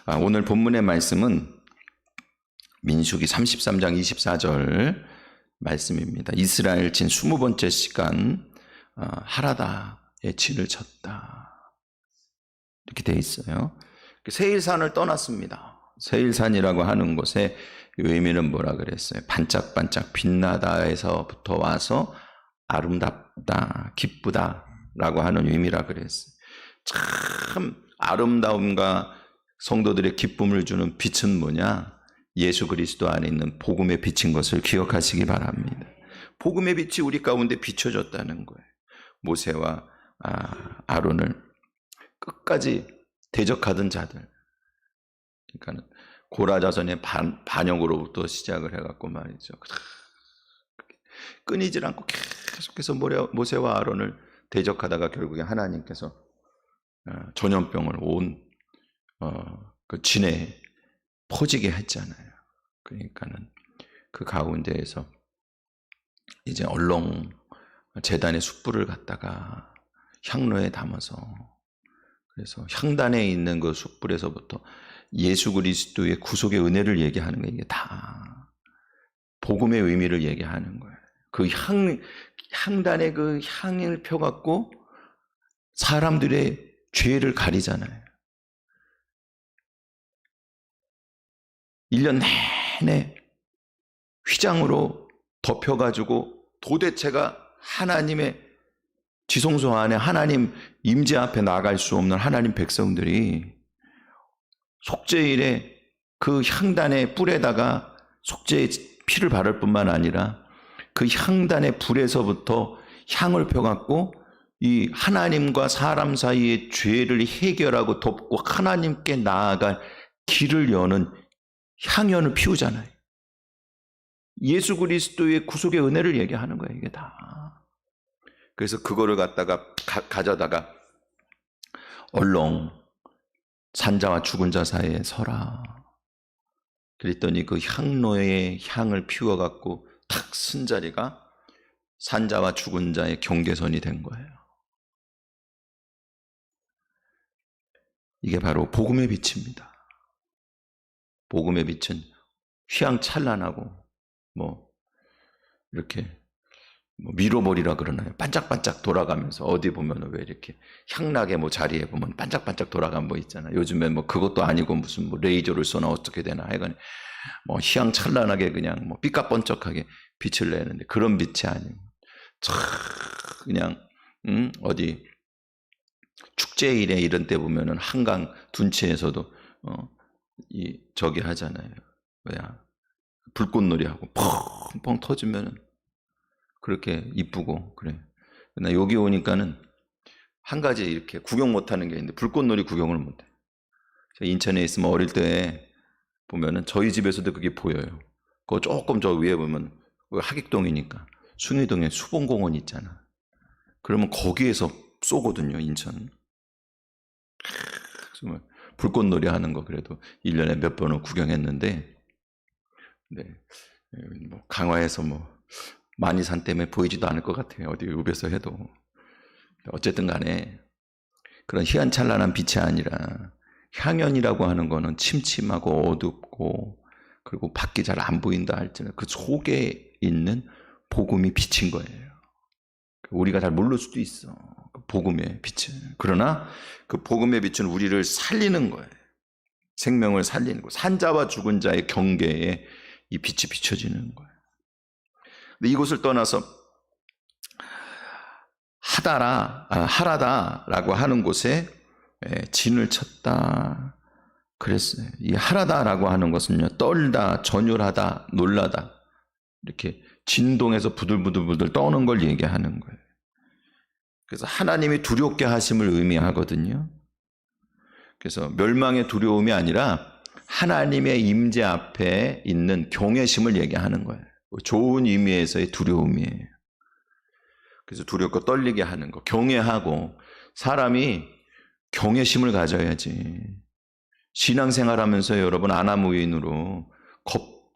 오늘 본문의 말씀은 민수기 33장 24절 말씀입니다. 이스라엘 진 20번째 시간 하라다의 진을 쳤다. 이렇게 되어 있어요. 세일산을 떠났습니다. 세일산이라고 하는 곳의 의미는 뭐라 그랬어요? 반짝반짝 빛나다에서부터 와서 아름답다, 기쁘다라고 하는 의미라 그랬어요. 참 아름다움과 성도들의 기쁨을 주는 빛은 뭐냐? 예수 그리스도 안에 있는 복음의 빛인 것을 기억하시기 바랍니다. 복음의 빛이 우리 가운데 비춰졌다는 거예요. 모세와 아론을 끝까지 대적하던 자들, 그러니까 고라 자손의 반역으로부터 시작을 해갖고 말이죠. 끊이질 않고 계속해서 모세와 아론을 대적하다가 결국에 하나님께서 전염병을 온 그 진에 퍼지게 했잖아요. 그러니까는 그 가운데에서 이제 얼렁 제단의 숯불을 갖다가 향로에 담아서, 그래서 향단에 있는 그 숯불에서부터 예수 그리스도의 구속의 은혜를 얘기하는 거, 이게 다 복음의 의미를 얘기하는 거예요. 그 향단의 그 향을 펴갖고 사람들의 죄를 가리잖아요. 1년 내내 휘장으로 덮여가지고 도대체가 하나님의 지성소 안에 하나님 임재 앞에 나갈 수 없는 하나님 백성들이 속죄일에 그 향단의 뿔에다가 속죄의 피를 바를 뿐만 아니라 그 향단의 불에서부터 향을 펴갖고 이 하나님과 사람 사이의 죄를 해결하고 덮고 하나님께 나아갈 길을 여는 향연을 피우잖아요. 예수 그리스도의 구속의 은혜를 얘기하는 거예요, 이게 다. 그래서 그거를 갖다가 가져다가 얼렁 산자와 죽은 자 사이에 서라. 그랬더니 그 향로의 향을 피워갖고 탁 쓴 자리가 산자와 죽은 자의 경계선이 된 거예요. 이게 바로 복음의 빛입니다. 복음의 빛은 휘황찬란하고 이렇게 미로볼이라 그러나요? 반짝반짝 돌아가면서, 어디 보면 왜 이렇게 향락의 자리에 보면 반짝반짝 돌아간 있잖아요. 요즘에 그것도 아니고 무슨 레이저를 쏘나 어떻게 되나 하여간 휘황찬란하게 그냥 삐까번쩍하게 빛을 내는데, 그런 빛이 아니고 그냥 어디 축제일에 이런 때 보면은 한강 둔치에서도 저기 하잖아요. 불꽃놀이하고 펑펑 터지면은 그렇게 이쁘고 그래. 나 여기 오니까는 한 가지 이렇게 구경 못하는 게 있는데, 불꽃놀이 구경을 못해. 인천에 있으면 어릴 때 보면은 저희 집에서도 그게 보여요. 그거 조금 저 위에 보면 하객동이니까 숭이동에 수봉공원 있잖아. 그러면 거기에서 쏘거든요, 인천. 정말 불꽃놀이 하는 거 그래도 1년에 몇 번은 구경했는데, 네, 강화에서 만이산 때문에 보이지도 않을 것 같아요. 어디 읍에서 해도. 어쨌든 간에 그런 희한찬란한 빛이 아니라 향연이라고 하는 거는 침침하고 어둡고 그리고 밖이 잘 안 보인다 할지라도 그 속에 있는 복음이 빛인 거예요. 우리가 잘 모를 수도 있어, 그 복음의 빛은. 그러나 그 복음의 빛은 우리를 살리는 거예요. 생명을 살리는 거. 산자와 죽은 자의 경계에 이 빛이 비춰지는 거예요. 근데 이곳을 떠나서 하라다라고 하는 곳에 진을 쳤다 그랬어요. 이 하라다라고 하는 것은요, 떨다, 전율하다, 놀라다, 이렇게 진동에서 부들부들 떠는 걸 얘기하는 거예요. 그래서 하나님이 두렵게 하심을 의미하거든요. 그래서 멸망의 두려움이 아니라 하나님의 임재 앞에 있는 경외심을 얘기하는 거예요. 좋은 의미에서의 두려움이에요. 그래서 두렵고 떨리게 하는 거, 경외하고, 사람이 경외심을 가져야지. 신앙생활하면서 여러분 아나무인으로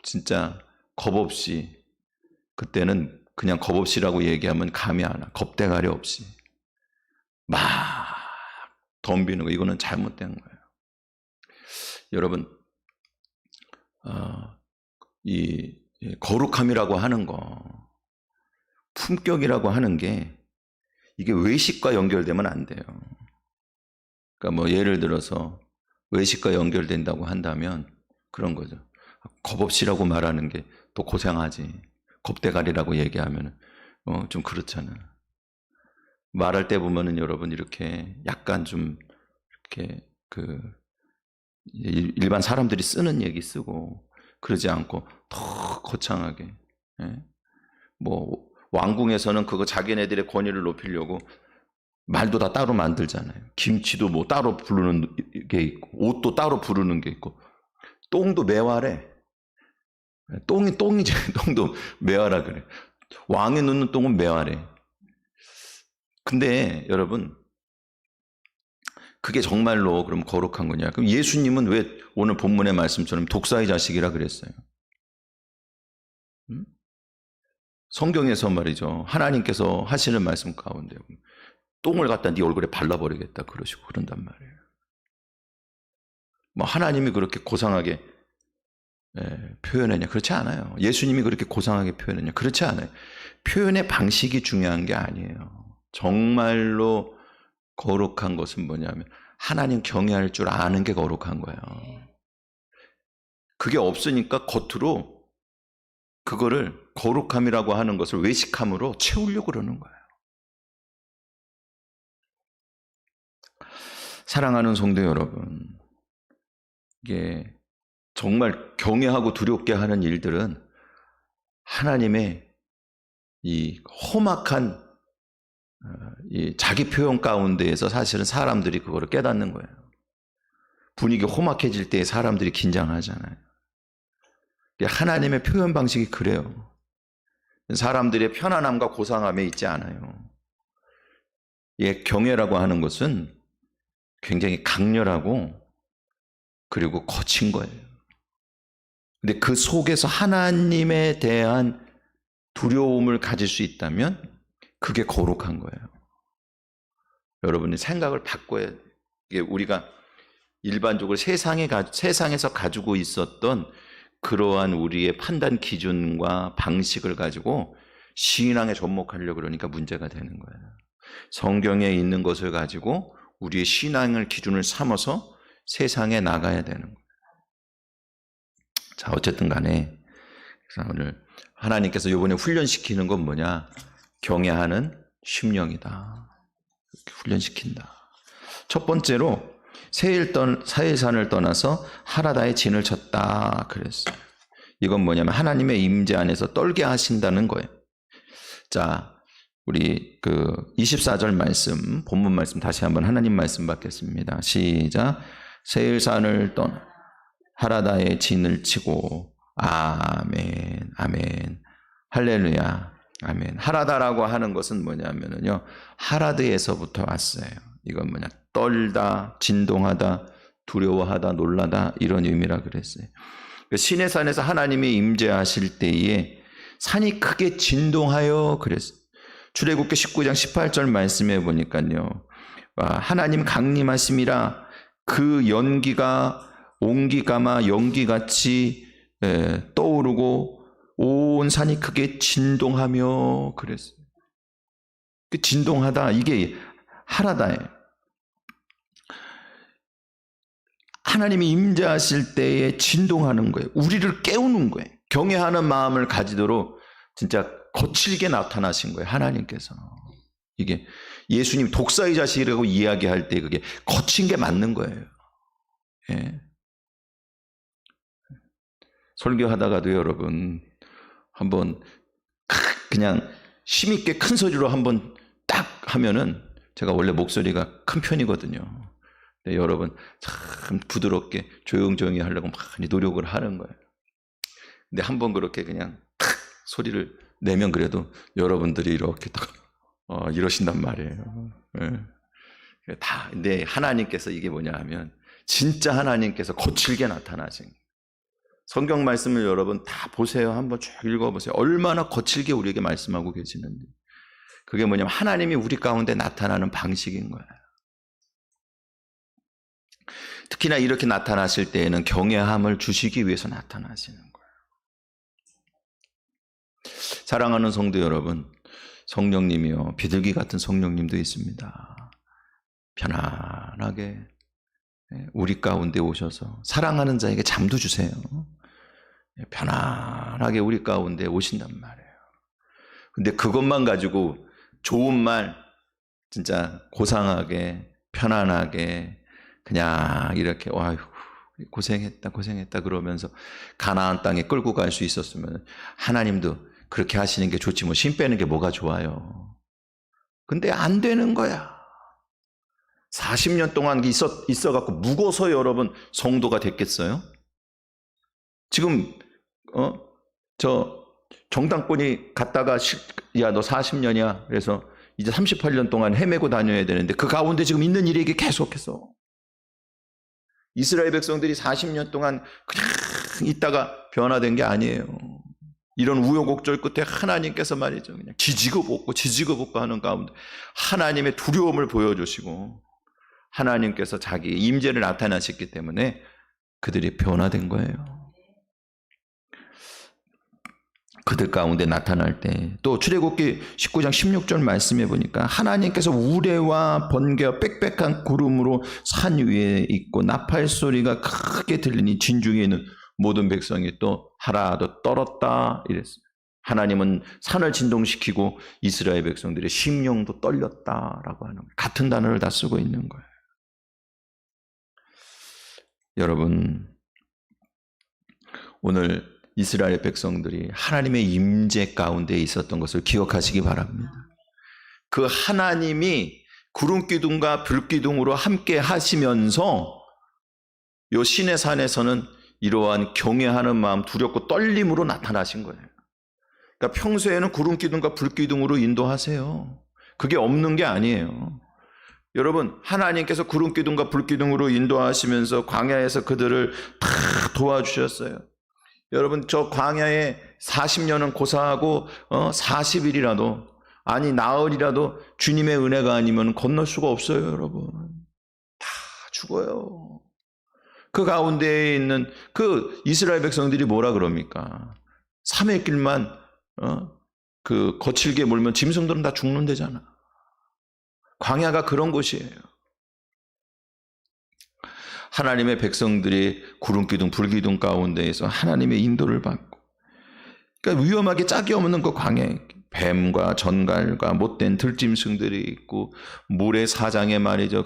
진짜 겁 없이, 그때는 그냥 겁 없이라고 얘기하면 감이 안 와. 겁대가리 없이 막 덤비는 거, 이거는 잘못된 거예요. 여러분, 이 거룩함이라고 하는 거, 품격이라고 하는 게 이게 외식과 연결되면 안 돼요. 그러니까 뭐 예를 들어서 외식과 연결된다고 한다면 그런 거죠. 겁없이라고 말하는 게 또 고생하지. 겁대가리라고 얘기하면 좀 그렇잖아. 말할 때 보면은 여러분 이렇게 약간 좀 이렇게 일반 사람들이 쓰는 얘기 쓰고 그러지 않고 더 거창하게. 예? 뭐 왕궁에서는 그거 자기네들의 권위를 높이려고 말도 다 따로 만들잖아요. 김치도 뭐 따로 부르는 게 있고 옷도 따로 부르는 게 있고 똥도 매화래. 똥이지. 똥도 매화라 그래. 왕이 넣는 똥은 매화래. 근데 여러분 그게 정말로 그럼 거룩한 거냐? 그럼 예수님은 왜 오늘 본문의 말씀처럼 독사의 자식이라 그랬어요? 성경에서 말이죠. 하나님께서 하시는 말씀 가운데 똥을 갖다 네 얼굴에 발라버리겠다 그러시고 그런단 말이에요. 뭐 하나님이 그렇게 고상하게 표현했냐? 그렇지 않아요. 예수님이 그렇게 고상하게 표현했냐? 그렇지 않아요. 표현의 방식이 중요한 게 아니에요. 정말로 거룩한 것은 뭐냐면 하나님 경외할 줄 아는 게 거룩한 거예요. 그게 없으니까 겉으로 그거를 거룩함이라고 하는 것을 외식함으로 채우려고 그러는 거예요. 사랑하는 성도 여러분, 이게 정말 경외하고 두렵게 하는 일들은 하나님의 이 험악한 이 자기 표현 가운데에서 사실은 사람들이 그거를 깨닫는 거예요. 분위기 험악해질 때 사람들이 긴장하잖아요. 하나님의 표현 방식이 그래요. 사람들의 편안함과 고상함에 있지 않아요. 경외라고 하는 것은 굉장히 강렬하고 그리고 거친 거예요. 근데 그 속에서 하나님에 대한 두려움을 가질 수 있다면 그게 거룩한 거예요. 여러분이 생각을 바꿔야, 이게 우리가 일반적으로 세상에서 가지고 있었던 그러한 우리의 판단 기준과 방식을 가지고 신앙에 접목하려고 그러니까 문제가 되는 거예요. 성경에 있는 것을 가지고 우리의 신앙을 기준을 삼아서 세상에 나가야 되는 거예요. 자, 어쨌든 간에 오늘 하나님께서 이번에 훈련시키는 건 뭐냐? 경외하는 심령이다. 이렇게 훈련시킨다. 첫 번째로 세일산을 떠나서 하라다의 진을 쳤다 그랬어요. 이건 뭐냐면 하나님의 임재 안에서 떨게 하신다는 거예요. 자, 우리 24절 말씀, 본문 말씀 다시 한번 하나님 말씀 받겠습니다. 시작. 세일산을 떠나 하라다의 진을 치고 아멘, 아멘, 할렐루야, 아멘. 하라다라고 하는 것은 뭐냐면요, 하라드에서부터 왔어요. 이건 뭐냐, 떨다, 진동하다, 두려워하다, 놀라다 이런 의미라 그랬어요. 시내 산에서 하나님이 임재하실 때에 산이 크게 진동하여 그랬어요. 출애굽기 19장 18절 말씀에 보니까요, 하나님 강림하심이라 그 연기가 옹기가마 연기같이 떠오르고 온 산이 크게 진동하며 그랬어요. 그 진동하다, 이게 하라다예요. 하나님이 임재하실 때에 진동하는 거예요. 우리를 깨우는 거예요. 경외하는 마음을 가지도록 진짜 거칠게 나타나신 거예요. 하나님께서. 이게 예수님 독사의 자식이라고 이야기할 때 그게 거친 게 맞는 거예요. 예. 설교하다가도 여러분 한번 그냥 힘있게 큰 소리로 한번 딱 하면은, 제가 원래 목소리가 큰 편이거든요. 근데 여러분 참 부드럽게 조용조용히 하려고 많이 노력을 하는 거예요. 근데 한번 그렇게 그냥 탁 소리를 내면 그래도 여러분들이 이렇게 딱 이러신단 말이에요. 예. 근데 하나님께서 이게 뭐냐 하면 진짜 하나님께서 거칠게 나타나신 거예요. 성경 말씀을 여러분 다 보세요. 한번 쭉 읽어보세요. 얼마나 거칠게 우리에게 말씀하고 계시는지. 그게 뭐냐면 하나님이 우리 가운데 나타나는 방식인 거예요. 특히나 이렇게 나타나실 때에는 경외함을 주시기 위해서 나타나시는 거예요. 사랑하는 성도 여러분, 성령님이요, 비둘기 같은 성령님도 있습니다. 편안하게 우리 가운데 오셔서 사랑하는 자에게 잠도 주세요. 편안하게 우리 가운데 오신단 말이에요. 근데 그것만 가지고 좋은 말 진짜 고상하게 편안하게 그냥 이렇게 아유 고생했다 그러면서 가나안 땅에 끌고 갈 수 있었으면 하나님도 그렇게 하시는 게 좋지 뭐 심 빼는 게 뭐가 좋아요. 근데 안 되는 거야. 40년 동안 있어갖고 무고서 여러분 성도가 됐겠어요? 지금 저 정당권이 갔다가 야 너 40년이야 그래서 이제 38년 동안 헤매고 다녀야 되는데 그 가운데 지금 있는 일이 이게 계속해서 이스라엘 백성들이 40년 동안 그냥 있다가 변화된 게 아니에요. 이런 우여곡절 끝에 하나님께서 말이죠 그냥 지지고 볶고 하는 가운데 하나님의 두려움을 보여주시고 하나님께서 자기 임재를 나타나셨기 때문에 그들이 변화된 거예요. 그들 가운데 나타날 때 또 출애굽기 19장 16절 말씀해 보니까 하나님께서 우레와 번개와 빽빽한 구름으로 산 위에 있고 나팔 소리가 크게 들리니 진중에 있는 모든 백성이 또 하나도 떨었다 이랬어요. 하나님은 산을 진동시키고 이스라엘 백성들의 심령도 떨렸다라고 하는 거예요. 같은 단어를 다 쓰고 있는 거예요. 여러분 오늘 이스라엘 백성들이 하나님의 임재 가운데 있었던 것을 기억하시기 바랍니다. 그 하나님이 구름기둥과 불기둥으로 함께 하시면서 요 시내 산에서는 이러한 경외하는 마음, 두렵고 떨림으로 나타나신 거예요. 그러니까 평소에는 구름기둥과 불기둥으로 인도하세요. 그게 없는 게 아니에요. 여러분 하나님께서 구름기둥과 불기둥으로 인도하시면서 광야에서 그들을 다 도와주셨어요. 여러분 저 광야에 40년은 고사하고 40일이라도 아니 나흘이라도 주님의 은혜가 아니면 건널 수가 없어요. 여러분 다 죽어요. 그 가운데에 있는 그 이스라엘 백성들이 뭐라 그럽니까? 3일 길만 그 거칠게 몰면 짐승들은 다 죽는다잖아. 광야가 그런 곳이에요. 하나님의 백성들이 구름기둥 불기둥 가운데에서 하나님의 인도를 받고 그러니까 위험하게 짝이 없는 그 광야에 뱀과 전갈과 못된 들짐승들이 있고 물의 사장에 말이죠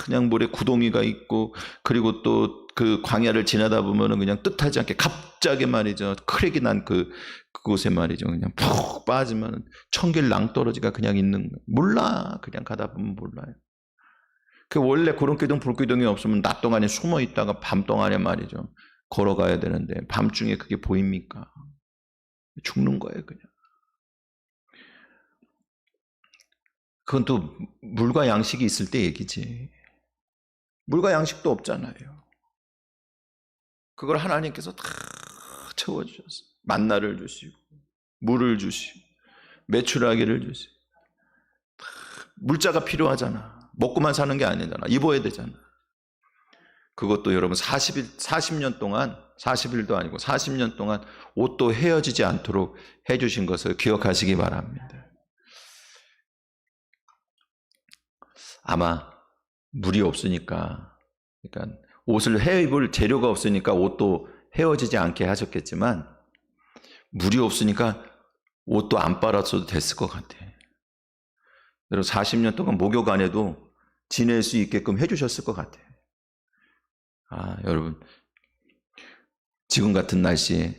그냥 물에 구덩이가 있고 그리고 또 그 광야를 지나다 보면은 그냥 뜻하지 않게 갑자기 말이죠 크랙이 난 그곳에 말이죠 그냥 푹 빠지면은 천길 낭떠러지가 그냥 있는 거예요. 몰라 그냥 가다 보면 몰라요. 그 원래 구름기둥 불기둥이 없으면 낮 동안에 숨어 있다가 밤 동안에 말이죠 걸어가야 되는데 밤중에 그게 보입니까? 죽는 거예요 그냥. 그건 또 물과 양식이 있을 때 얘기지. 물과 양식도 없잖아요. 그걸 하나님께서 다 채워주셨어요. 만나를 주시고 물을 주시고 메추라기를 주시고 물자가 필요하잖아. 먹고만 사는 게 아니잖아. 입어야 되잖아. 그것도 여러분 40년 동안 40일도 아니고 40년 동안 옷도 헤어지지 않도록 해주신 것을 기억하시기 바랍니다. 아마 물이 없으니까 그러니까 옷을 헤입을 재료가 없으니까 옷도 헤어지지 않게 하셨겠지만 물이 없으니까 옷도 안 빨았어도 됐을 것 같아. 여러분 40년 동안 목욕 안 해도 지낼 수 있게끔 해주셨을 것 같아. 여러분 지금 같은 날씨에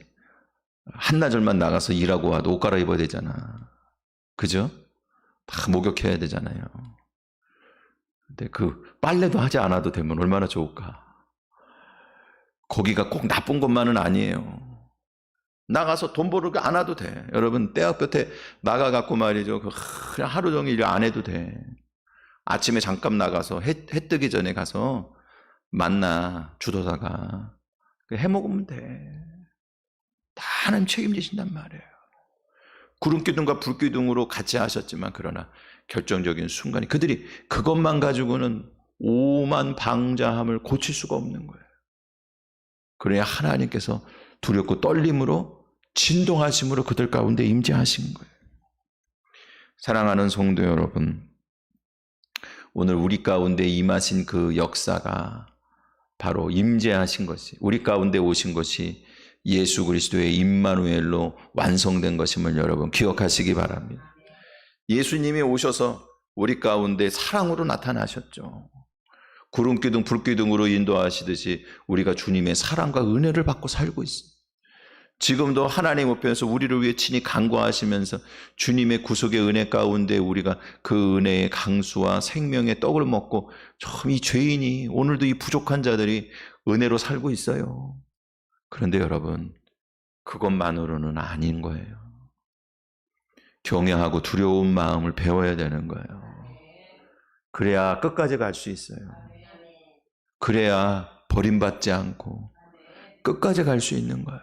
한나절만 나가서 일하고 와도 옷 갈아입어야 되잖아. 그죠? 다 목욕해야 되잖아요. 근데 그 빨래도 하지 않아도 되면 얼마나 좋을까. 거기가 꼭 나쁜 것만은 아니에요. 나가서 돈 벌고 안 와도 돼. 여러분 떼학볕에 나가갖고 말이죠 그냥 하루 종일 일 안 해도 돼. 아침에 잠깐 나가서 해 뜨기 전에 가서 만나 주워다가 해먹으면 돼. 다 하나님 책임지신단 말이에요. 구름기둥과 불기둥으로 같이 하셨지만 그러나 결정적인 순간이 그들이 그것만 가지고는 오만 방자함을 고칠 수가 없는 거예요. 그래야 하나님께서 두렵고 떨림으로 진동하심으로 그들 가운데 임재하신 거예요. 사랑하는 성도 여러분, 오늘 우리 가운데 임하신 그 역사가 바로 임재하신 것이, 우리 가운데 오신 것이 예수 그리스도의 임마누엘로 완성된 것임을 여러분 기억하시기 바랍니다. 예수님이 오셔서 우리 가운데 사랑으로 나타나셨죠. 구름기둥 불기둥으로 인도하시듯이 우리가 주님의 사랑과 은혜를 받고 살고 있습니다. 지금도 하나님 앞에서 우리를 위해 친히 간구하시면서 주님의 구속의 은혜 가운데 우리가 그 은혜의 강수와 생명의 떡을 먹고 참 이 죄인이, 오늘도 이 부족한 자들이 은혜로 살고 있어요. 그런데 여러분, 그것만으로는 아닌 거예요. 경외하고 두려운 마음을 배워야 되는 거예요. 그래야 끝까지 갈 수 있어요. 그래야 버림받지 않고 끝까지 갈 수 있는 거예요.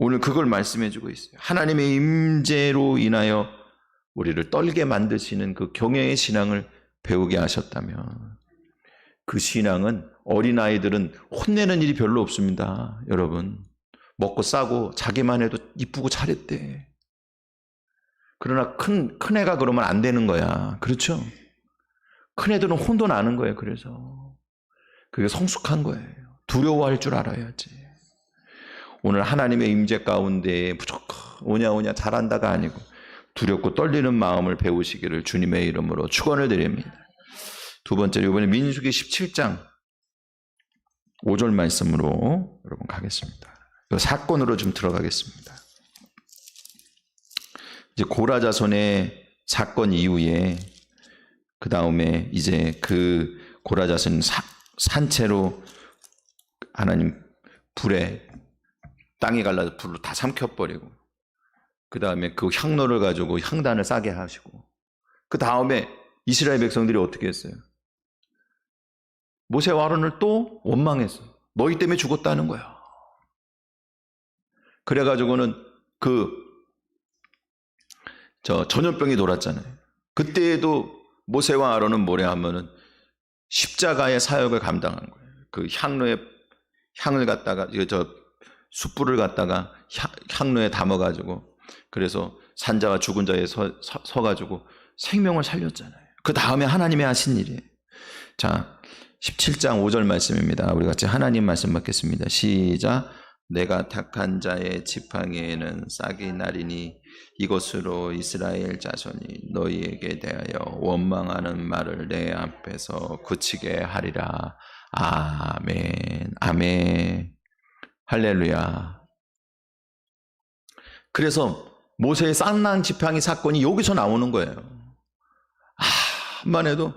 오늘 그걸 말씀해 주고 있어요. 하나님의 임재로 인하여 우리를 떨게 만드시는 그 경외의 신앙을 배우게 하셨다면, 그 신앙은 어린아이들은 혼내는 일이 별로 없습니다. 여러분, 먹고 싸고 자기만 해도 이쁘고 잘했대. 그러나 큰 애가 그러면 안 되는 거야. 그렇죠? 큰 애들은 혼도 나는 거예요. 그래서 그게 성숙한 거예요. 두려워할 줄 알아야지. 오늘 하나님의 임재 가운데 무조건 오냐 잘한다가 아니고 두렵고 떨리는 마음을 배우시기를 주님의 이름으로 축원을 드립니다. 두 번째로 이번에 민수기 17장 5절 말씀으로 여러분 가겠습니다. 그 사건으로 좀 들어가겠습니다. 이제 고라 자손의 사건 이후에 그 다음에 이제 그 고라 자손 산채로 하나님 불에 땅이 갈라서 불로 다 삼켜버리고, 그 다음에 그 향로를 가지고 향단을 싸게 하시고, 그 다음에 이스라엘 백성들이 어떻게 했어요? 모세와 아론을 또 원망했어. 너희 때문에 죽었다는 거야. 그래가지고는 전염병이 돌았잖아요. 그때에도 모세와 아론은 뭐래 하면은 십자가의 사역을 감당한 거예요. 그 향로에 향을 갖다가 숯불을 갖다가 향로에 담아가지고, 그래서 산자와 죽은 자에 서가지고 생명을 살렸잖아요. 그 다음에 하나님이 하신 일이에요. 자, 17장 5절 말씀입니다. 우리 같이 하나님 말씀 받겠습니다. 시작. 내가 택한 자의 지팡이에는 싹이 나리니 이것으로 이스라엘 자손이 너희에게 대하여 원망하는 말을 내 앞에서 그치게 하리라. 아멘. 아멘. 할렐루야. 그래서 모세의 쌍난 지팡이 사건이 여기서 나오는 거예요. 한만 해도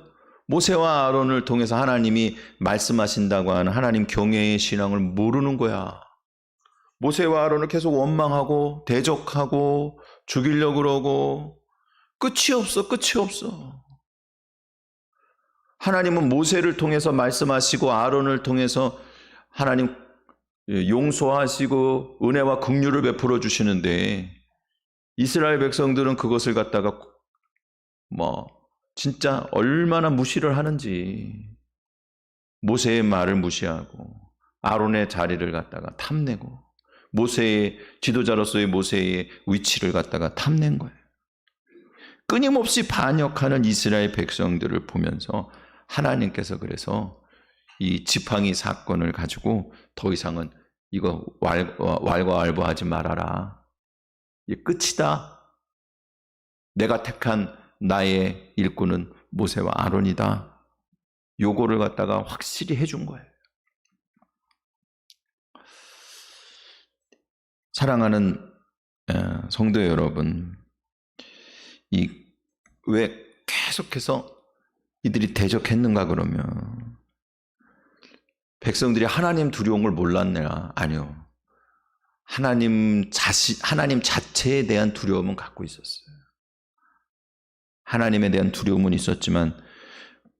모세와 아론을 통해서 하나님이 말씀하신다고 하는 하나님 경외의 신앙을 모르는 거야. 모세와 아론을 계속 원망하고 대적하고 죽이려고 그러고 끝이 없어. 하나님은 모세를 통해서 말씀하시고 아론을 통해서 하나님 용서하시고 은혜와 긍휼을 베풀어 주시는데, 이스라엘 백성들은 그것을 갖다가 진짜 얼마나 무시를 하는지, 모세의 말을 무시하고 아론의 자리를 갖다가 탐내고 모세의 지도자로서의 모세의 위치를 갖다가 탐낸 거예요. 끊임없이 반역하는 이스라엘 백성들을 보면서 하나님께서 그래서 이 지팡이 사건을 가지고 더 이상은 이거 왈가왈부하지 말아라. 이게 끝이다. 내가 택한 나의 일꾼은 모세와 아론이다. 요거를 갖다가 확실히 해준 거예요. 사랑하는 성도 여러분, 왜 계속해서 이들이 대적했는가 그러면 백성들이 하나님 두려운 걸 몰랐냐? 아니요. 하나님 자체에 대한 두려움은 갖고 있었어요. 하나님에 대한 두려움은 있었지만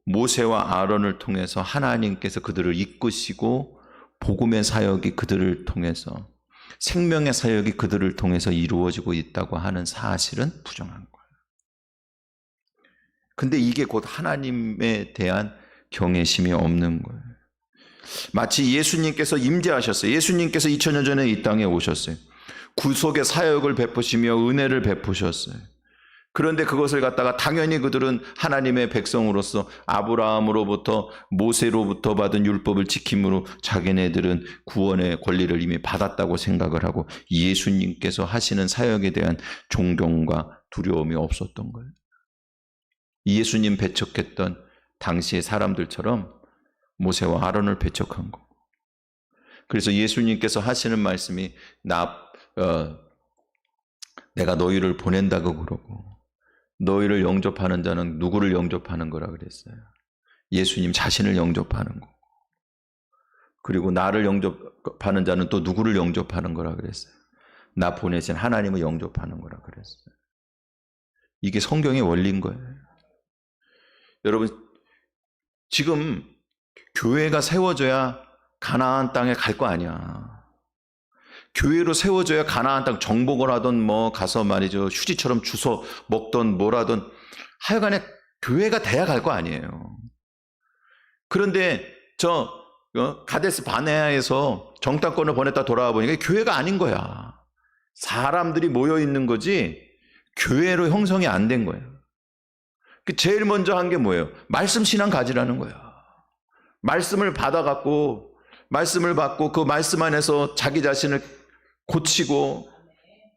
모세와 아론을 통해서 하나님께서 그들을 이끄시고 복음의 사역이 그들을 통해서, 생명의 사역이 그들을 통해서 이루어지고 있다고 하는 사실은 부정한 거예요. 근데 이게 곧 하나님에 대한 경외심이 없는 거예요. 마치 예수님께서 임재하셨어요. 예수님께서 2000년 전에 이 땅에 오셨어요. 구속의 사역을 베푸시며 은혜를 베푸셨어요. 그런데 그것을 갖다가 당연히 그들은 하나님의 백성으로서 아브라함으로부터 모세로부터 받은 율법을 지킴으로 자기네들은 구원의 권리를 이미 받았다고 생각을 하고 예수님께서 하시는 사역에 대한 존경과 두려움이 없었던 거예요. 예수님 배척했던 당시의 사람들처럼 모세와 아론을 배척한 거고. 그래서 예수님께서 하시는 말씀이 내가 너희를 보낸다고 그러고 너희를 영접하는 자는 누구를 영접하는 거라 그랬어요. 예수님 자신을 영접하는 거. 그리고 나를 영접하는 자는 또 누구를 영접하는 거라 그랬어요. 나 보내신 하나님을 영접하는 거라 그랬어요. 이게 성경의 원리인 거예요. 여러분, 지금 교회가 세워져야 가나안 땅에 갈 거 아니야. 교회로 세워져야 가나안 땅 정복을 하던 뭐 가서 말이죠. 휴지처럼 주워 먹던 뭐라던 하여간에 교회가 돼야 갈 거 아니에요. 그런데 가데스 바네아에서 정탐꾼을 보냈다 돌아와 보니까 교회가 아닌 거야. 사람들이 모여 있는 거지 교회로 형성이 안 된 거예요. 제일 먼저 한 게 뭐예요? 말씀 신앙 가지라는 거야. 말씀을 받아갖고 말씀을 받고 그 말씀 안에서 자기 자신을 고치고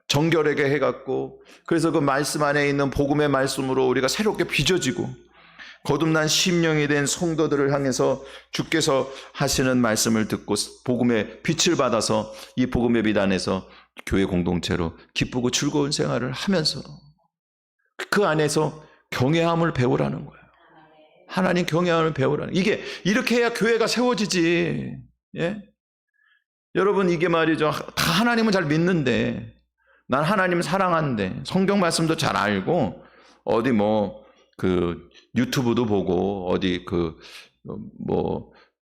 정결하게 해갖고 그래서 그 말씀 안에 있는 복음의 말씀으로 우리가 새롭게 빚어지고 거듭난 심령이 된 성도들을 향해서 주께서 하시는 말씀을 듣고 복음의 빛을 받아서 이 복음의 빛 안에서 교회 공동체로 기쁘고 즐거운 생활을 하면서 그 안에서 경외함을 배우라는 거예요. 하나님 경외함을 배우라는 이게 이렇게 해야 교회가 세워지지. 예? 여러분 이게 말이죠. 다 하나님은 잘 믿는데 난 하나님 사랑하는데 성경 말씀도 잘 알고 어디 유튜브도 보고 어디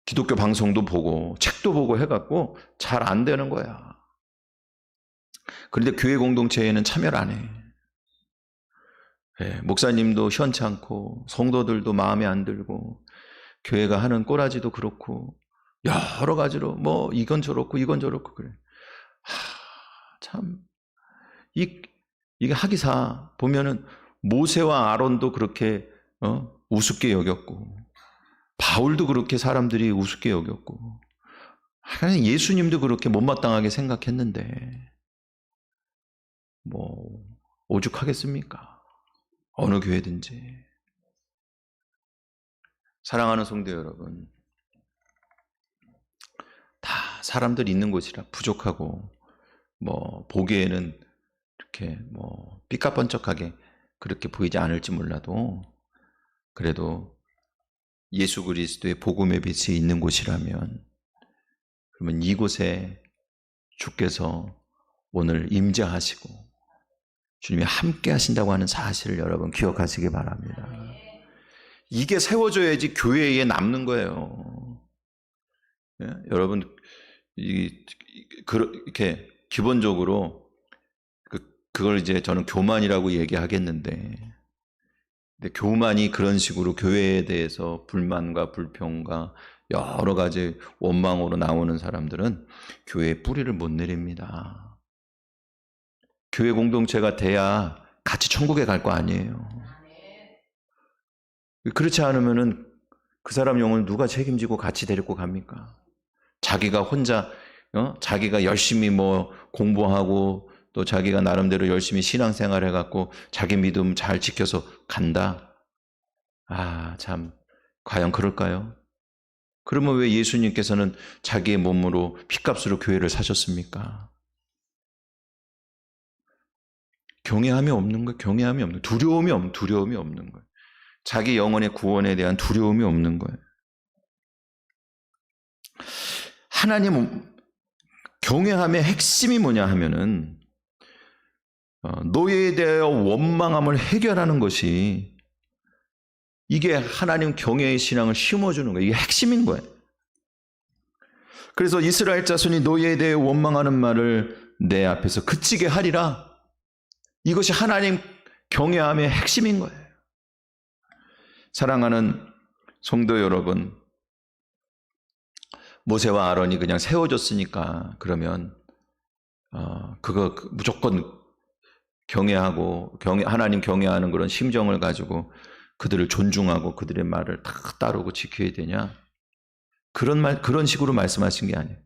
기독교 방송도 보고 책도 보고 해갖고 잘 안 되는 거야. 그런데 교회 공동체에는 참여를 안 해. 예, 목사님도 현찮고 성도들도 마음에 안 들고 교회가 하는 꼬라지도 그렇고 여러 가지로 이건 저렇고 이건 저렇고 그래. 참 이게 하기사 보면은 모세와 아론도 그렇게 우습게 여겼고 바울도 그렇게 사람들이 우습게 여겼고 예수님도 그렇게 못마땅하게 생각했는데 오죽하겠습니까? 어느 교회든지. 사랑하는 성도 여러분, 다 사람들 있는 곳이라 부족하고 보기에는 이렇게 삐까뻔쩍하게 그렇게 보이지 않을지 몰라도 그래도 예수 그리스도의 복음의 빛이 있는 곳이라면 그러면 이곳에 주께서 오늘 임재하시고 주님이 함께 하신다고 하는 사실을 여러분 기억하시기 바랍니다. 이게 세워져야지 교회에 남는 거예요. 예? 여러분 이렇게 기본적으로 그걸 이제 저는 교만이라고 얘기하겠는데 근데 교만이 그런 식으로 교회에 대해서 불만과 불평과 여러 가지 원망으로 나오는 사람들은 교회의 뿌리를 못 내립니다. 교회 공동체가 돼야 같이 천국에 갈 거 아니에요. 그렇지 않으면은 그 사람 영혼을 누가 책임지고 같이 데리고 갑니까? 자기가 혼자 자기가 열심히 공부하고 또 자기가 나름대로 열심히 신앙생활 해갖고 자기 믿음 잘 지켜서 간다. 참 과연 그럴까요? 그러면 왜 예수님께서는 자기의 몸으로 핏값으로 교회를 사셨습니까? 경외함이 없는 거예요. 경외함이 없는 거예요. 두려움이 없는 거예요. 자기 영혼의 구원에 대한 두려움이 없는 거예요. 하나님 경외함의 핵심이 뭐냐 하면은 노예에 대하여 원망함을 해결하는 것이 이게 하나님 경외의 신앙을 심어주는 거예요. 이게 핵심인 거예요. 그래서 이스라엘 자손이 노예에 대해 원망하는 말을 내 앞에서 그치게 하리라. 이것이 하나님 경외함의 핵심인 거예요. 사랑하는 성도 여러분, 모세와 아론이 그냥 세워졌으니까 그러면 그거 무조건 경외하고 하나님 경외하는 그런 심정을 가지고 그들을 존중하고 그들의 말을 다 따르고 지켜야 되냐? 그런 식으로 말씀하신 게 아니에요.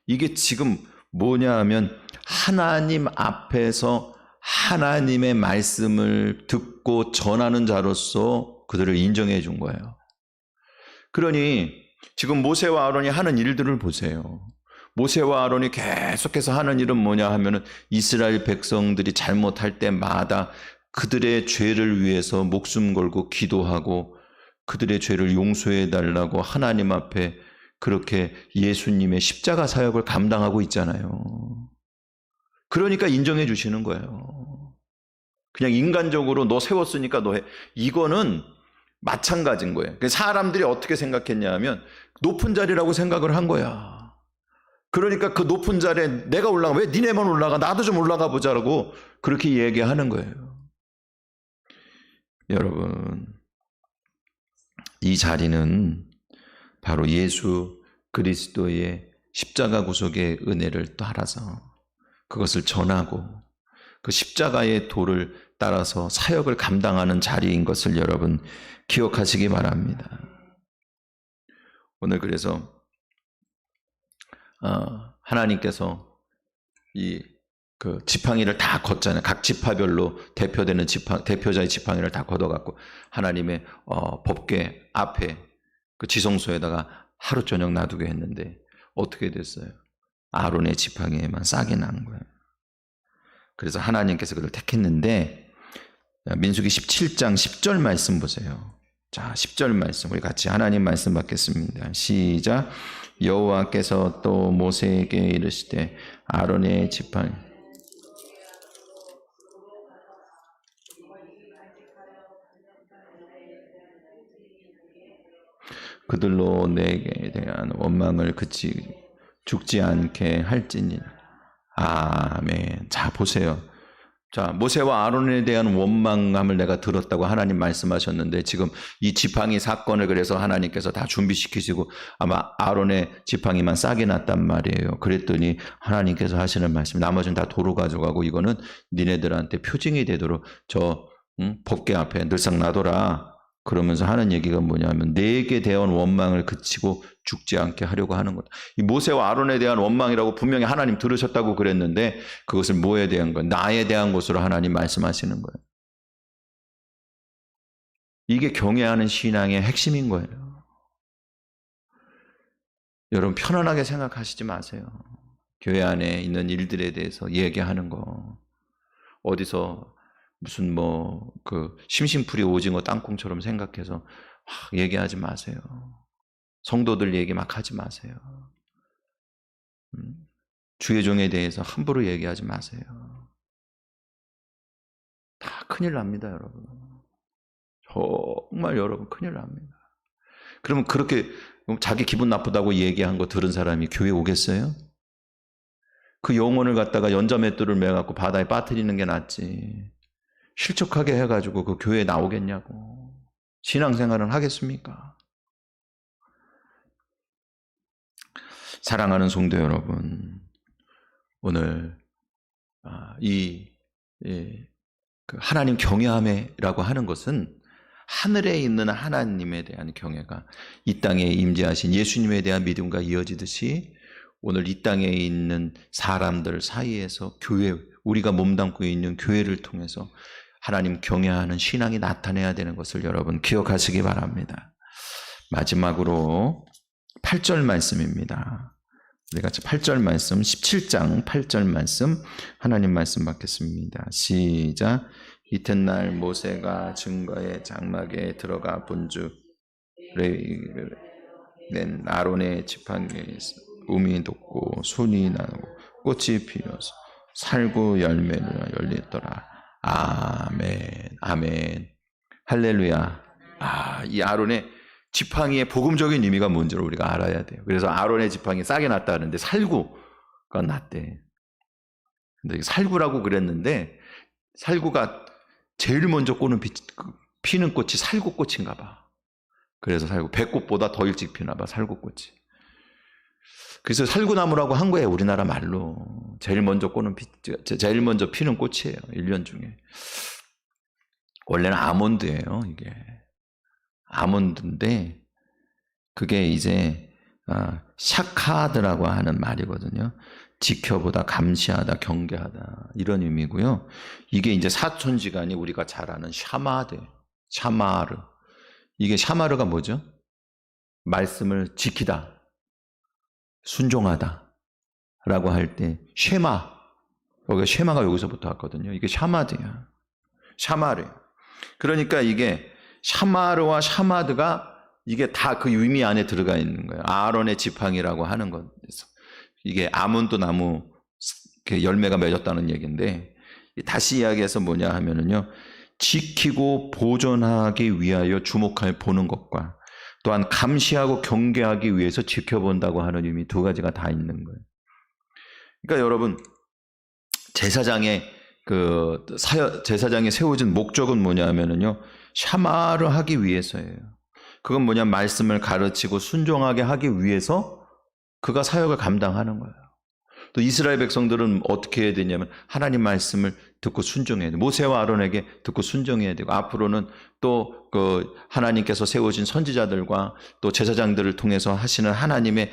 이게 지금 뭐냐 하면 하나님 앞에서 하나님의 말씀을 듣고 전하는 자로서 그들을 인정해 준 거예요. 그러니 지금 모세와 아론이 하는 일들을 보세요. 모세와 아론이 계속해서 하는 일은 뭐냐 하면은 이스라엘 백성들이 잘못할 때마다 그들의 죄를 위해서 목숨 걸고 기도하고 그들의 죄를 용서해 달라고 하나님 앞에 그렇게 예수님의 십자가 사역을 감당하고 있잖아요. 그러니까 인정해 주시는 거예요. 그냥 인간적으로 너 세웠으니까 너 해. 이거는 마찬가지인 거예요. 사람들이 어떻게 생각했냐 하면 높은 자리라고 생각을 한 거야. 그러니까 그 높은 자리에 내가 올라가, 왜 니네만 올라가? 나도 좀 올라가 보자라고 그렇게 얘기하는 거예요. 여러분, 이 자리는 바로 예수 그리스도의 십자가 구속의 은혜를 따라서 그것을 전하고 그 십자가의 도를 따라서 사역을 감당하는 자리인 것을 여러분 기억하시기 바랍니다. 오늘 그래서 하나님께서 그 지팡이를 다 걷잖아요. 각 지파별로 대표되는 대표자의 지팡이를 다 걷어갖고 하나님의 법궤 앞에 그 지성소에다가 하루 저녁 놔두게 했는데 어떻게 됐어요? 아론의 지팡이에만 싹이 난 거예요. 그래서 하나님께서 그를 택했는데 민수기 17장 10절 말씀 보세요. 자, 10절 말씀 우리 같이 하나님 말씀 받겠습니다. 시작. 여호와께서 또 모세에게 이르시되 아론의 지팡이 그들로 내게 대한 원망을 죽지 않게 할지니라. 아멘. 자, 보세요. 자, 모세와 아론에 대한 원망함을 내가 들었다고 하나님 말씀하셨는데 지금 이 지팡이 사건을 그래서 하나님께서 다 준비시키시고 아마 아론의 지팡이만 싹이 났단 말이에요. 그랬더니 하나님께서 하시는 말씀, 나머지는 다 도로 가져가고 이거는 니네들한테 표징이 되도록 저 법궤 앞에 늘상 놔둬라. 그러면서 하는 얘기가 뭐냐면 내게 대한 원망을 그치고 죽지 않게 하려고 하는 거다. 이 모세와 아론에 대한 원망이라고 분명히 하나님 들으셨다고 그랬는데 그것을 뭐에 대한 거예요? 나에 대한 것으로 하나님 말씀하시는 거예요. 이게 경외하는 신앙의 핵심인 거예요. 여러분 편안하게 생각하시지 마세요. 교회 안에 있는 일들에 대해서 얘기하는 거 어디서 무슨 그 심심풀이 오징어 땅콩처럼 생각해서 막 얘기하지 마세요. 성도들 얘기 막 하지 마세요. 주의 종에 대해서 함부로 얘기하지 마세요. 다 큰일 납니다, 여러분. 정말 여러분 큰일 납니다. 그러면 그렇게 자기 기분 나쁘다고 얘기한 거 들은 사람이 교회 오겠어요? 그 영혼을 갖다가 연자맷돌을 매갖고 바다에 빠뜨리는 게 낫지. 실족하게 해가지고 그 교회에 나오겠냐고. 신앙생활은 하겠습니까? 사랑하는 성도 여러분, 오늘 그 하나님 경외함이라고 하는 것은 하늘에 있는 하나님에 대한 경외가 이 땅에 임재하신 예수님에 대한 믿음과 이어지듯이 오늘 이 땅에 있는 사람들 사이에서 교회, 우리가 몸담고 있는 교회를 통해서 하나님 경외하는 신앙이 나타내야 되는 것을 여러분 기억하시기 바랍니다. 마지막으로 8절 말씀입니다. 우리 같이 8절 말씀, 17장 8절 말씀 하나님 말씀 받겠습니다. 시작. 이튿날 모세가 증거의 장막에 들어가 본즉 낸 아론의 지팡이에 음이 돋고 손이 나고 꽃이 피어서 살구 열매가 열리더라. 아멘, 아멘, 할렐루야. 이 아론의 지팡이의 복음적인 의미가 뭔지를 우리가 알아야 돼요. 그래서 아론의 지팡이 싹이 났다는데 살구가 났대. 근데 살구라고 그랬는데 살구가 제일 먼저 피는 꽃이 살구꽃인가 봐. 그래서 배꽃보다 더 일찍 피나 봐, 살구꽃이. 그래서 살구나무라고 한 거예요, 우리나라 말로. 제일 먼저 피는 꽃이에요, 1년 중에. 원래는 아몬드예요, 이게. 아몬드인데 그게 이제 샤카드라고 하는 말이거든요. 지켜보다, 감시하다, 경계하다, 이런 의미고요. 이게 이제 사촌지간이 우리가 잘 아는 샤마르. 이게 샤마르가 뭐죠? 말씀을 지키다, 순종하다 라고 할 때 쉐마, 쉐마가 여기서부터 왔거든요. 이게 샤마드야. 샤마르야. 그러니까 이게 샤마르와 샤마드가 이게 다 그 의미 안에 들어가 있는 거예요. 아론의 지팡이라고 하는 것. 이게 아몬드 나무 열매가 맺었다는 얘기인데, 다시 이야기해서 뭐냐 하면은요, 지키고 보존하기 위하여 주목하여 보는 것과 또한 감시하고 경계하기 위해서 지켜본다고 하는 의미 두 가지가 다 있는 거예요. 그러니까 여러분, 제사장이 세워진 목적은 뭐냐 하면은요, 샤마르 하기 위해서예요. 그건 뭐냐, 말씀을 가르치고 순종하게 하기 위해서 그가 사역을 감당하는 거예요. 또 이스라엘 백성들은 어떻게 해야 되냐면 하나님 말씀을 듣고 순종해야 돼요. 모세와 아론에게 듣고 순종해야 되고, 앞으로는 또 그 하나님께서 세워진 선지자들과 또 제사장들을 통해서 하시는 하나님을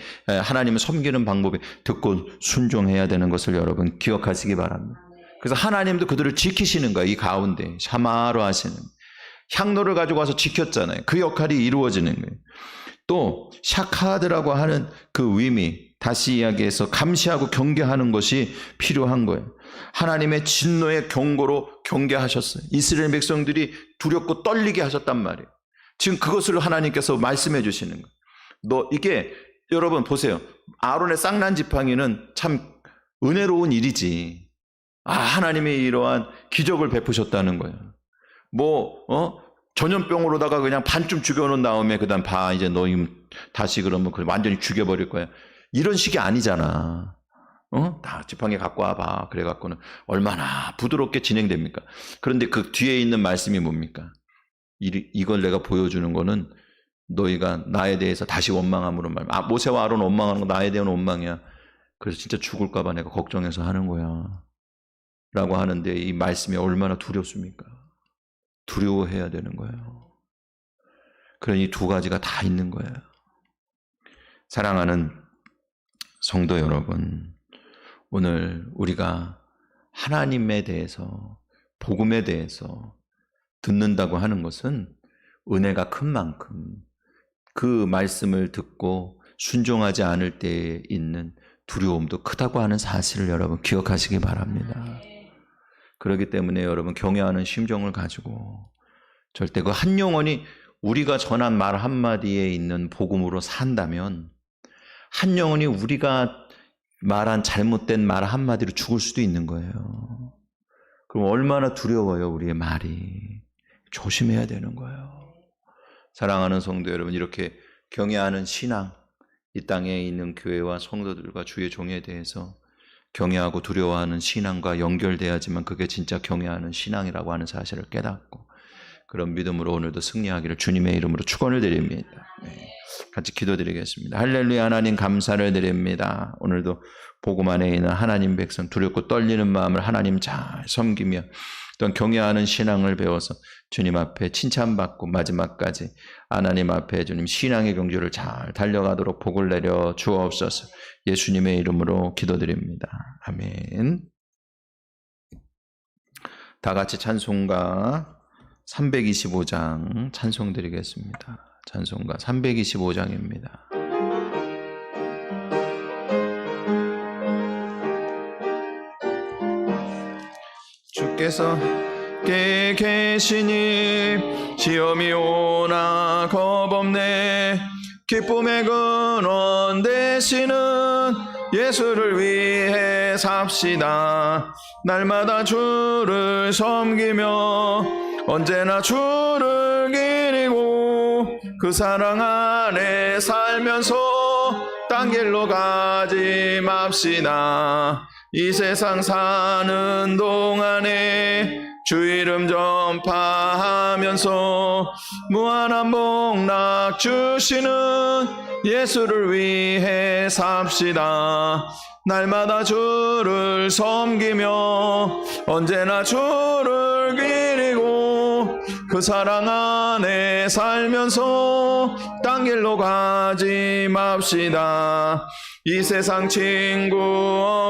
섬기는 방법에 듣고 순종해야 되는 것을 여러분 기억하시기 바랍니다. 그래서 하나님도 그들을 지키시는 거예요. 이 가운데 샤마로 하시는, 향로를 가지고 와서 지켰잖아요. 그 역할이 이루어지는 거예요. 또 샤카드라고 하는 그 의미, 다시 이야기해서 감시하고 경계하는 것이 필요한 거예요. 하나님의 진노의 경고로 경계하셨어요. 이스라엘 백성들이 두렵고 떨리게 하셨단 말이에요. 지금 그것을 하나님께서 말씀해 주시는 거예요. 이게 여러분 보세요. 아론의 쌍난 지팡이는 참 은혜로운 일이지. 하나님이 이러한 기적을 베푸셨다는 거예요. 전염병으로다가 그냥 반쯤 죽여놓은 다음에 그다음 이제 너희 다시 그러면 완전히 죽여버릴 거야. 이런 식이 아니잖아. 다 지팡이 갖고 와봐. 그래갖고는 얼마나 부드럽게 진행됩니까? 그런데 그 뒤에 있는 말씀이 뭡니까? 이걸 내가 보여주는 거는 너희가 나에 대해서 다시 원망함으로 모세와 아론 원망하는 거 나에 대한 원망이야. 그래서 진짜 죽을까봐 내가 걱정해서 하는 거야. 라고 하는데 이 말씀이 얼마나 두렵습니까? 두려워해야 되는 거예요. 그러니 두 가지가 다 있는 거예요. 사랑하는 성도 여러분, 오늘 우리가 하나님에 대해서, 복음에 대해서 듣는다고 하는 것은 은혜가 큰 만큼 그 말씀을 듣고 순종하지 않을 때에 있는 두려움도 크다고 하는 사실을 여러분 기억하시기 바랍니다. 그렇기 때문에 여러분 경외하는 심정을 가지고 절대 그 한 영혼이 우리가 전한 말 한마디에 있는 복음으로 산다면 한 영혼이 우리가 말한 잘못된 말 한마디로 죽을 수도 있는 거예요. 그럼 얼마나 두려워요, 우리의 말이. 조심해야 되는 거예요. 사랑하는 성도 여러분, 이렇게 경외하는 신앙, 이 땅에 있는 교회와 성도들과 주의 종에 대해서 경외하고 두려워하는 신앙과 연결돼야지만 그게 진짜 경외하는 신앙이라고 하는 사실을 깨닫고 그런 믿음으로 오늘도 승리하기를 주님의 이름으로 축원을 드립니다. 같이 기도드리겠습니다. 할렐루야. 하나님 감사를 드립니다. 오늘도 복음 안에 있는 하나님 백성 두렵고 떨리는 마음을 하나님 잘 섬기며 또한 경외하는 신앙을 배워서 주님 앞에 칭찬받고 마지막까지 하나님 앞에 주님 신앙의 경주를 잘 달려가도록 복을 내려 주옵소서. 예수님의 이름으로 기도드립니다. 아멘. 다 같이 찬송가 325장 찬송 드리겠습니다. 찬송가 325장입니다. 주께서 께 계시니 시험이 오나 겁없네. 기쁨의 근원 되시는 예수를 위해 삽시다. 날마다 주를 섬기며 언제나 주를 기리고 그 사랑 안에 살면서 딴 길로 가지 맙시다. 이 세상 사는 동안에 주 이름 전파하면서 무한한 복락 주시는 예수를 위해 삽시다. 날마다 주를 섬기며 언제나 주를 기리고 그 사랑 안에 살면서 딴 길로 가지 맙시다. 이 세상 친구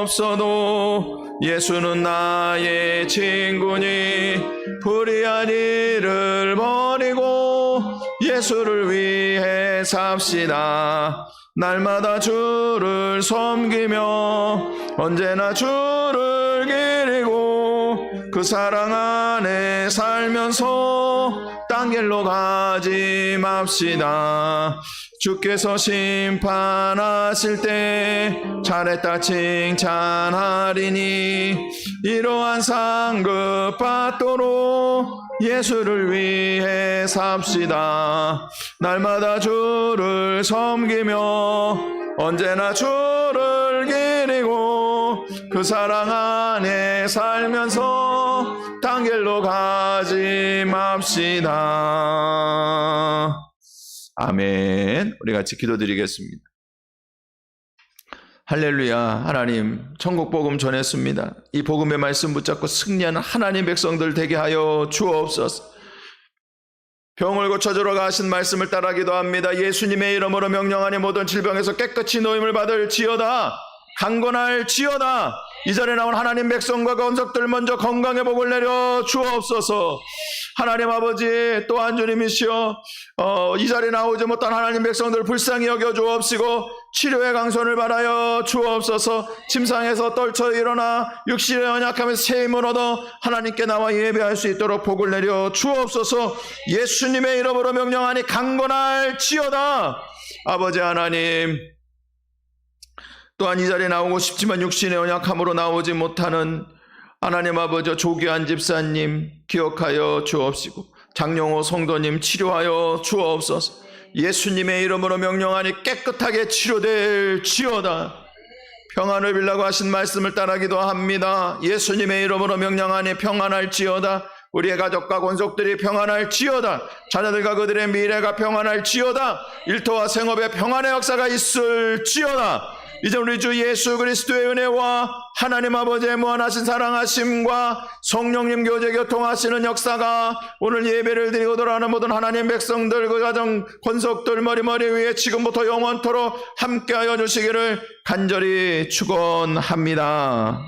없어도 예수는 나의 친구니 불의한 일을 버리고 예수를 위해 삽시다. 날마다 주를 섬기며 언제나 주를 기리고 그 사랑 안에 살면서 딴 길로 가지 맙시다. 주께서 심판하실 때 잘했다 칭찬하리니 이러한 상급 받도록 예수를 위해 삽시다. 날마다 주를 섬기며 언제나 주를 기리고 그 사랑 안에 살면서 딴 길로 가지 맙시다. 아멘. 우리 같이 기도드리겠습니다. 할렐루야. 하나님, 천국 복음 전했습니다. 이 복음의 말씀 붙잡고 승리하는 하나님 백성들 되게 하여 주옵소서. 병을 고쳐주러 가신 말씀을 따라 기도합니다. 예수님의 이름으로 명령하니 모든 질병에서 깨끗이 노임을 받을 지어다. 강건할 지어다. 이 자리에 나온 하나님 백성과 건석들 먼저 건강의 복을 내려 주옵소서. 하나님 아버지, 또한 주님이시여 이 자리에 나오지 못한 하나님 백성들 불쌍히 여겨 주옵시고 치료의 강손을 바라여 주옵소서. 침상에서 떨쳐 일어나 육신의 연약함에서 새 힘을 얻어 하나님께 나와 예배할 수 있도록 복을 내려 주옵소서. 예수님의 이름으로 명령하니 강건할 지어다. 아버지 하나님, 또한 이 자리에 나오고 싶지만 육신의 연약함으로 나오지 못하는 하나님 아버지 조기환 집사님 기억하여 주옵시고 장용호 성도님 치료하여 주옵소서. 예수님의 이름으로 명령하니 깨끗하게 치료될 지어다. 평안을 빌라고 하신 말씀을 따라 기도합니다. 예수님의 이름으로 명령하니 평안할 지어다. 우리의 가족과 권속들이 평안할 지어다. 자녀들과 그들의 미래가 평안할 지어다. 일터와 생업에 평안의 역사가 있을 지어다. 이제 우리 주 예수 그리스도의 은혜와 하나님 아버지의 무한하신 사랑하심과 성령님 교제 교통하시는 역사가 오늘 예배를 드리고 돌아가는 모든 하나님 백성들 그 가정 권속들 머리 위에 지금부터 영원토록 함께하여 주시기를 간절히 축원합니다.